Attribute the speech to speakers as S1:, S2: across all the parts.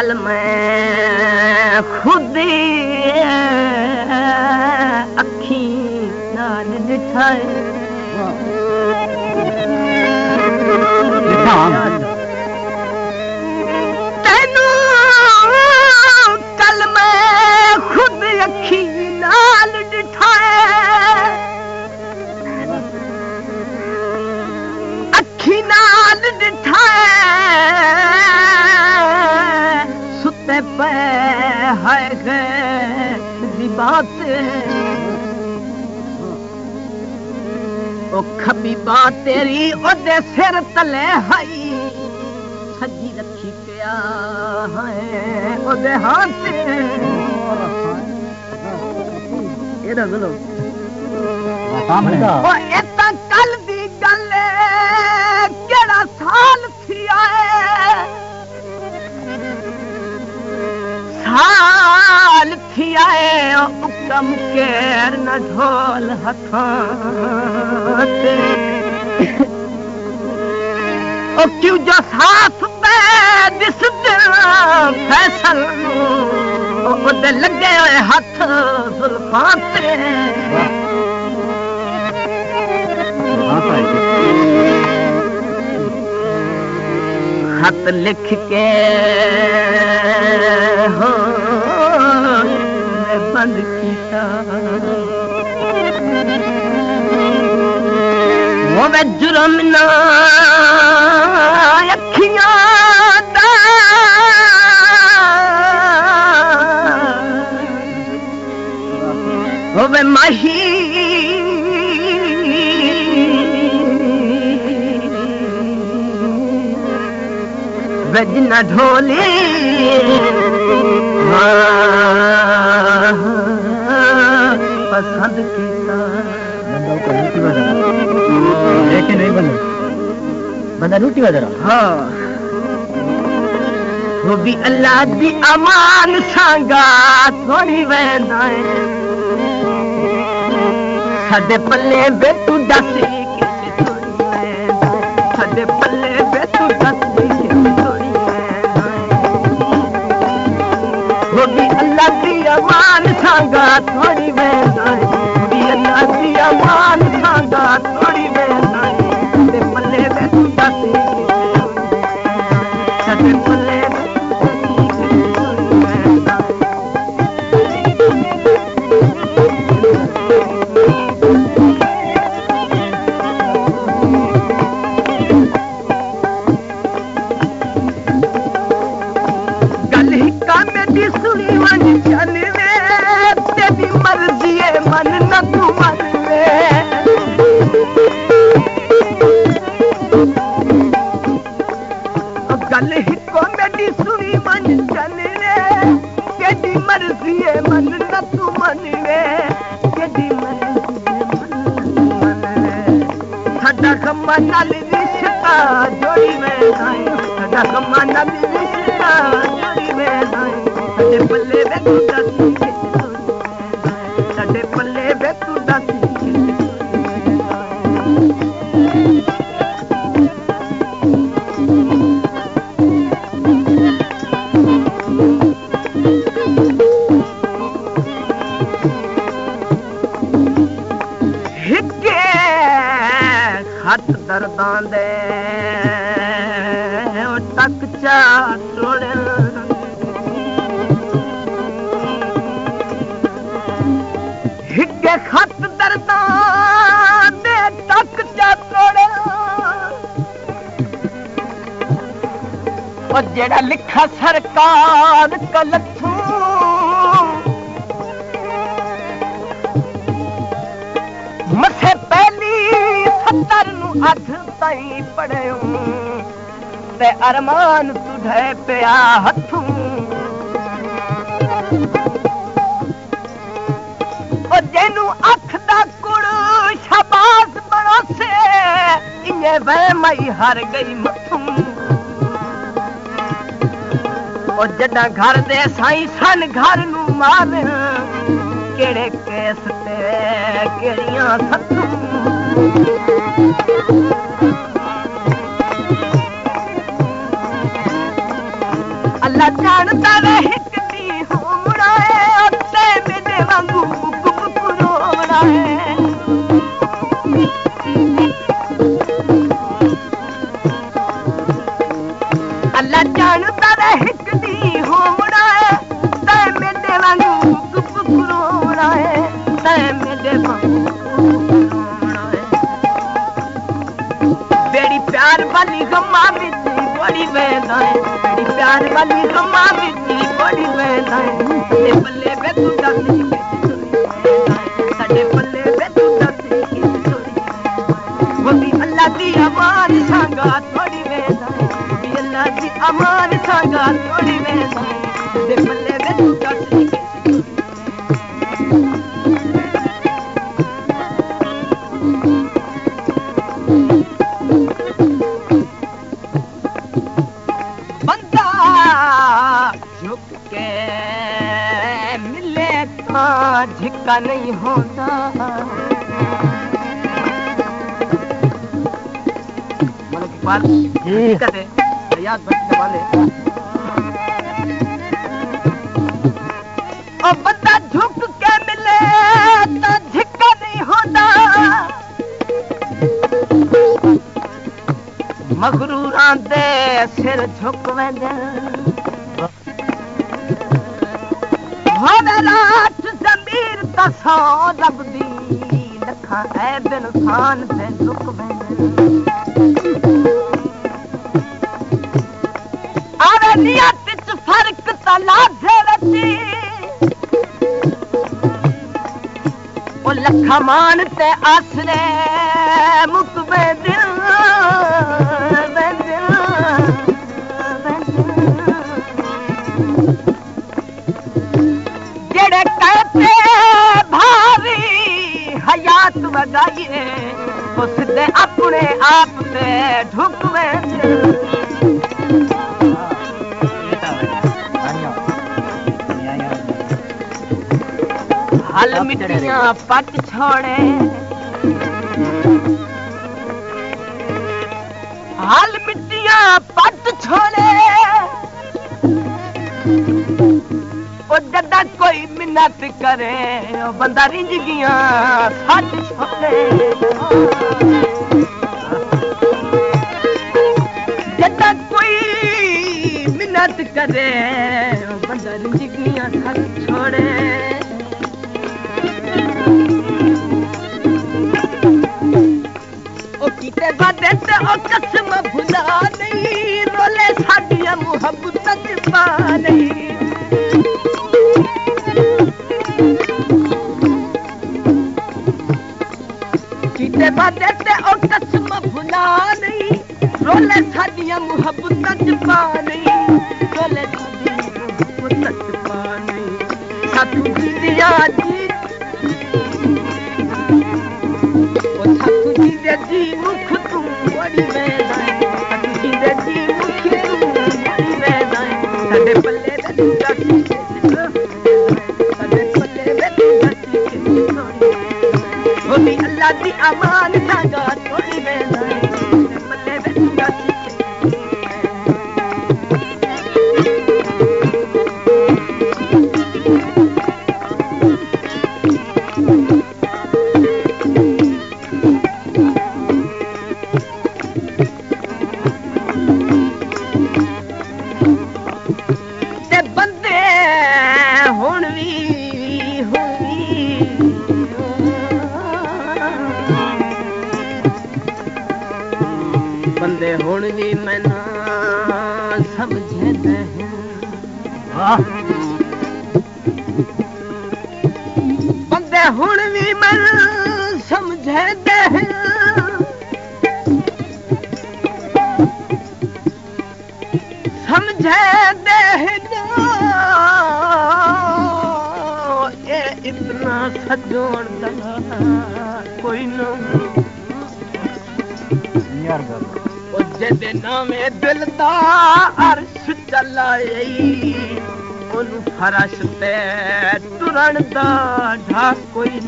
S1: कल मैं खुद अखी नाल दिठाए तेनू कल मैं खुद अखी नाल दिठाए अखी नाल दिठाए सुते पे है दी बात ओ खबी बात तेरी ओदे सिर तले हई सजी रखी पिया है ओदे हाथ एदा गलो ओ एता कल दी गल केड़ा साल थी आए साल थी आए उकम केर न ढोल हथां ओ क्यों जो साथ पे दिस फैसल ओदे लगे होए हथ जुल्फां ते खत लिख के हो मैं बंद किया वो वे जुर्म ना अखियां दा वो वे माही वजना ढोले पसंद किया लेकिन नहीं बंदा रोटी वाला हाँ वो भी अल्लाह दी अमान सांगा थोड़ी वैदा साडे पल्ले बेतू दस साडे पल्ले बेतू दस अल्लाह दी अमान सांगा थोड़ी वैदाई अल्लाह दी अमान सांगा थोड़ी वैदाई ते पल्ले बेतू दासी सते पल्ले गल ही कामे दी सुनी वन चल तेरी मर्जी है मन न तू मन गल ही कॉमेडी सुनी मन चल तेरी मर्जी है मन न तू मन तेरी मर्जी साडा खम्मा नाल रिश्ता जोड़ी में साडा खम्मा नाल रिश्ता जोड़ी में साडे पल्ले बेतू दासी साडे पल्ले बेतू दासी हिके खत दर्दां दे तक चा तोड़े हिके खत दर्दां दे तक चा तोड़े और जेड़ा लिखा सरकार कलथू मसे पहली 70 नू अठ ताईं पढ़ियो ते अरमान तुझे पिया हथू और जेनू अख दा कुड़ शाबाश बड़ोसे इने वे मई हार गई मथू और जड़ा घर दे साईं सन घर नू मार केड़े केस ते केड़ियां सथू अल्लाह जान प्यार वाली गम्मा विच बड़ी वेंदाए प्यार वाली गम्मा विच बड़ी वेंदाए ते पल्ले वे तू दस साडे पल्ले वे तू दस वही अल्लाह दी अमान सांगा थोड़ी वेंदाए अल्लाह दी अमान सांगा थोड़ी वेंदाए ते पल्ले वे तू दस झिक्का नहीं होता याद वाले और बंदा झुक के मिले तो झिक्का नहीं होता मगरूरां दे सिर झुक वेंदे रात जमीर दसो रब दी लखा है बिन खान से झुक आवे नियत च फर्क तलाजे रची ओ लखा मान ते आसरे मुकबे दिल जेड़े कहते भारी हयात वगाइए उस दे अपने आप से ढुकवे हल मिट्टियां पट छोड़े हल मिट्टियां पट छोड़े जदा कोई मिन्नत करे बंदा रिंज गया सच छोड़े जदा कोई मिन्नत करे बंदा रिंज गया सच छोड़े ओ कीते वादे ते ओ कसम भुला नहीं रोले साडियां मुहब्बत च पा नहीं वादे ते ओ कसम भुला नहीं रोले साडियां मुहब्बतां च पा नहीं रोले साडियां मुहब्बतां च पा नहीं साथू दिया जी ओ साथू जी मुख तू बड़ी वेंदाए साथू जी मुख तू बड़ी वेंदाए साडे पल्ले ते तू दस साडे पल्ले ते तू दस होती अल्लाह दी अमान सांगा थोड़ी वेंदाए पल्ले वे तू दस ते बंदे हुण भी बंदे हुण भी मैना समझे बंदे हुण भी मैना समझे समझे ये इतना सजोड़ कोई न जेदे नामे दिल दा अर्श चलाई ओनू फरश ते टुरन दा ढा कोई न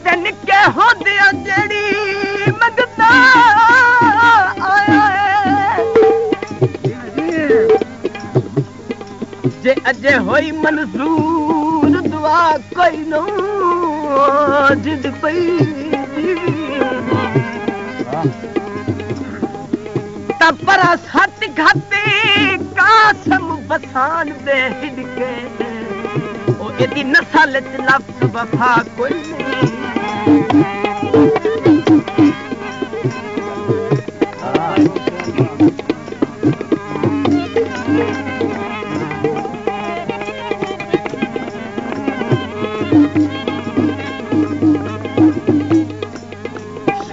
S1: ते निके होंदियां जेड़ी मंगदा आया जे अजे होई मंजूर दुआ कोई न जिद पई तपरा सच घाते कासम बसान दे हिडके ओ एदी नस्ल च लफ्ज़ वफा कोई नहीं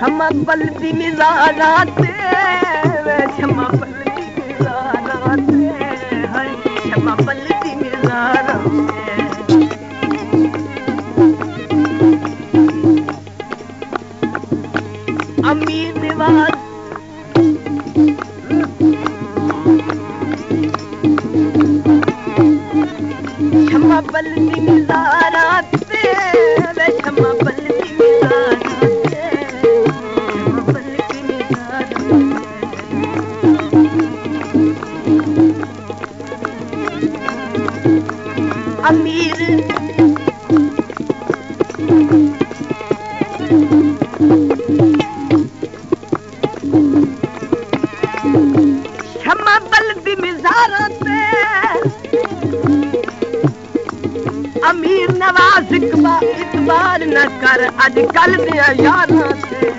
S1: क्षमा बल्दी मिजाराते क्षमा बल्दी मिजाराते है क्षमा बल्दी मिजाराते अमीर निवाज क्षमा बल्दी मिजाराते क्षमा बल्दी मिजाराते क्षमा बल्दी मिजाराते अमीर क्षमा बल्दी मिजाराते अमीर नवाज इतबार न कर अजकल दिया यारां से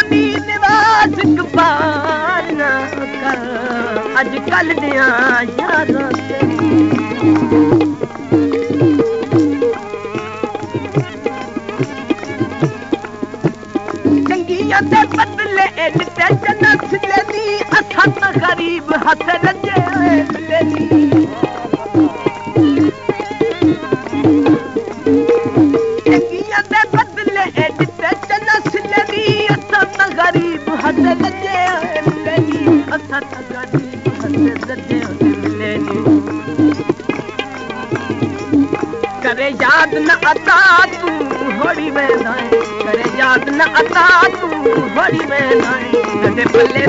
S1: अमीर नवाज इतबार न कर अजकल दिया यारां से चंगियां दे बदले दिते जन्नत लेनी असां तां गरीब हथ रजे चंगियां दे बदले दिते जन्नत लेनी असां तां गरीब हथ रजे असां तां गरीब हथ रजे करे याद न अता तू होड़ी वेंदाए करे याद न अता तू होड़ी वेंदाए तदे पल्ले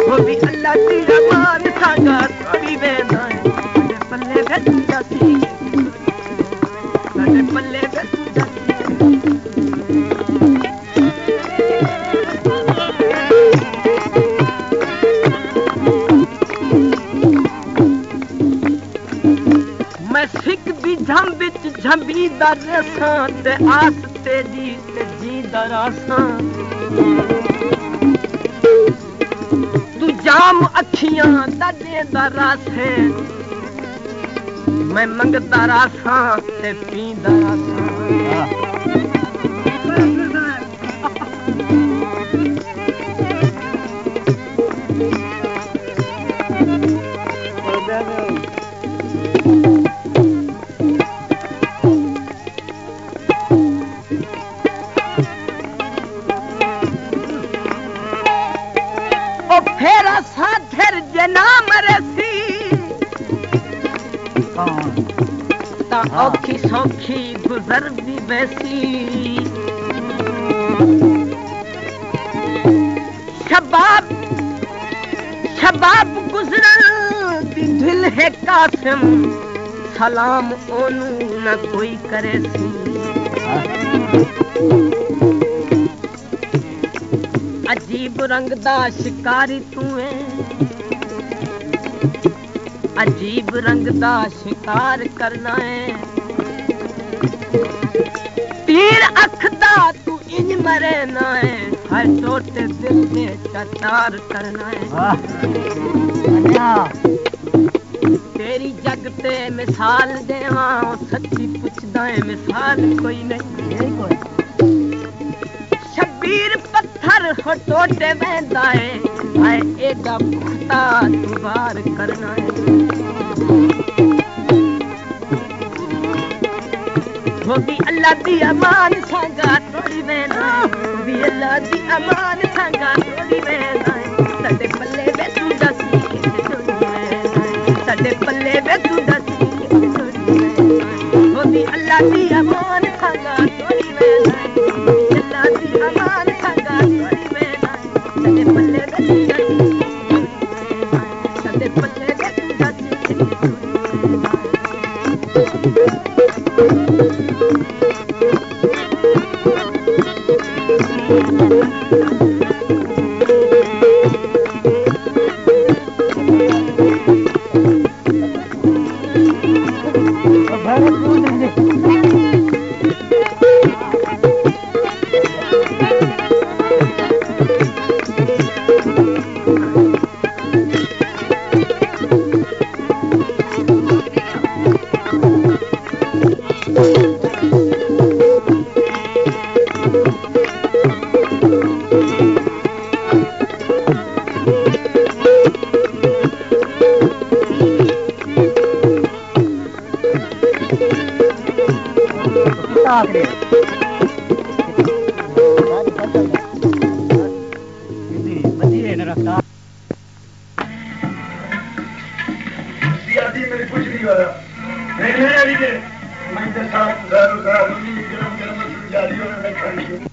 S1: वो भी अल्लाह की रमान सागा होड़ी वेंदाए तदे पल्ले जाती तदे पल्ले मैं सिख भी झम विच झंबीदा रसां ते आस तेजी ते जीदा रासां तू जाम अखियां दा देंदा रास है मैं मंगदा रासां ते पींदा रासां फेरा साथर जना मरसी ता औखी सौखी गुजर भी वैसी शबाब गुजरन दी दिल है कासिम सलाम ओनू न कोई करे सी अजीब रंग दा शिकारी तू है अजीब रंग दा शिकार करना है तीर अख दा तू इंज मरे ना है हर टोटे दिल दे चटार करना है तेरी जग ते मिसाल देवा सच्ची पुछदा है मिसाल कोई नहीं शबीर पत्थर हो टोटे वेंदा है हाय एदा पुख्ता दुबार करना है वो भी अल्लाह दी अमान संगा तोड़ी वेंदा भी अल्लाह दी अमान संगा तोड़ी वेंदा सदे पल्ले वे तू दसी सदे पल्ले वे तू दसी वो भी अल्लाह दी अमान संगा तोड़ी वेंदा अल्लाह दी अमान संगा तोड़ी वेंदा सदे पल्ले वे तू दसी सदे पल्ले वे तू दसी
S2: मेरे कुछ नहीं हो रहा नहीं अभी मैं साथ गरम गरम जारी हो